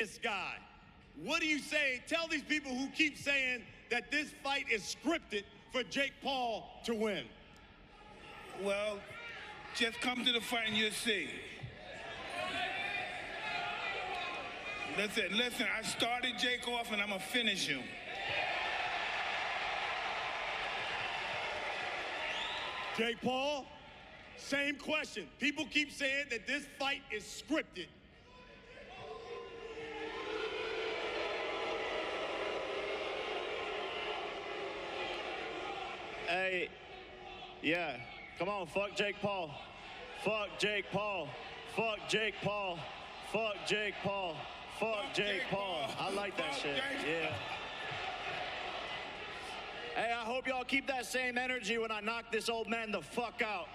this guy. What do you say? Tell these people who keep saying that this fight is scripted for Jake Paul to win. Well, just come to the fight and you'll see. Listen, I started Jake off and I'm gonna finish him. Jake Paul, same question. People keep saying that this fight is scripted. Hey, yeah, come on, fuck Jake Paul. Fuck Jake Paul. Fuck Jake Paul. Fuck Jake Paul. Fuck Jake Paul. I like that shit, yeah. Hey, I hope y'all keep that same energy when I knock this old man the fuck out.